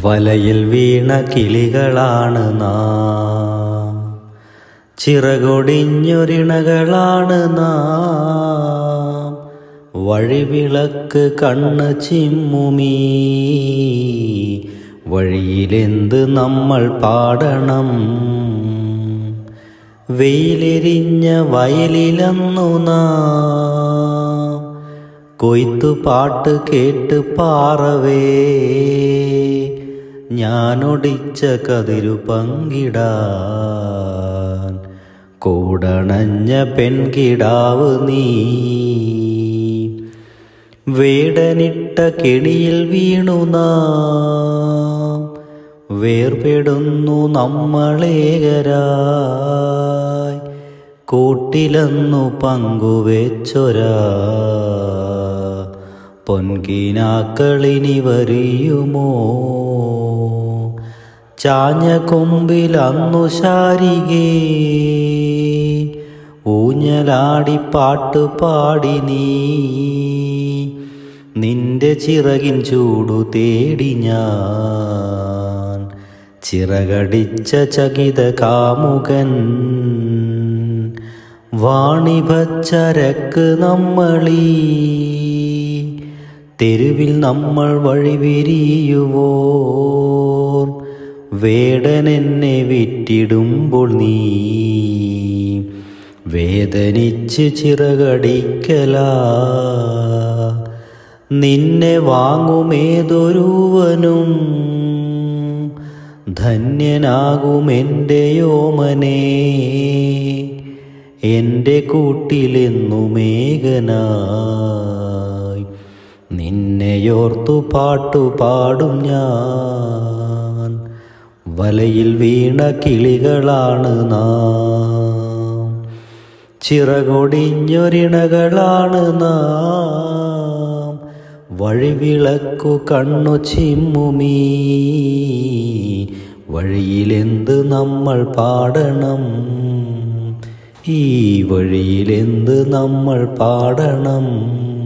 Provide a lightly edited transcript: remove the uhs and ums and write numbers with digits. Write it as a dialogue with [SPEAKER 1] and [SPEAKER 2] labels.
[SPEAKER 1] വലയിൽ വീണ കിളികളാണ് നാം, ചിറകൊടിഞ്ഞൊരിണകളാണ് നാം. വഴിവിളക്ക് കണ്ണ് ചിമ്മുമീ വഴിയിലെന്ത് നമ്മൾ പാടണം? വെയിലെരിഞ്ഞ വയലിലന്നു നാം കൊയ്ത്തുപാട്ട് കേട്ട് പാറവേ. ഞാനൊടിച്ച കതിരു പങ്കിടാൻ കൂടണഞ്ഞ പെൺകിടാവ് നീ. വേടനിട്ട കെണിയിൽ വീണു നാം വേർപെടുന്നു നമ്മളേകരായി. കൂട്ടിലന്നു പങ്കുവെച്ചൊരാ പൊൻകിനാക്കളിനി വരിയുമോ? ചാഞ്ഞ കൊമ്പിലന്നു ശാരികേ ഊഞ്ഞലാടി പാട്ട് പാടി നീ. നിന്റെ ചിറകിൻ ചൂടു തേടി ഞാൻ ചിറകടിച്ച ചകിത കാമുകൻ. വാണിഭച്ചരക്ക് നമ്മളീ തെരുവിൽ നമ്മൾ വഴിപിരിയുവോർ. വേടനെന്നെ വിറ്റിടുമ്പോൾ നീ വേദനിച്ച് ചിറകടിക്കലാ. നിന്നെ വാങ്ങുമേതൊരുവനും ധന്യനാകുമെൻ്റെ യോമനേ. എൻ്റെ കൂട്ടിലെന്നുമേകനായി നിന്നെയോർത്തു പാട്ടുപാടും ഞാൻ. വലയിൽ വീണ കിളികളാണ് നാം, ചിറകൊടിഞ്ഞൊരിണകളാണ് നാം. വഴിവിളക്കു കണ്ണു ചിമ്മുമീ വഴിയിലെന്ത് നമ്മൾ പാടണം? ഈ വഴിയിലെന്ത് നമ്മൾ പാടണം?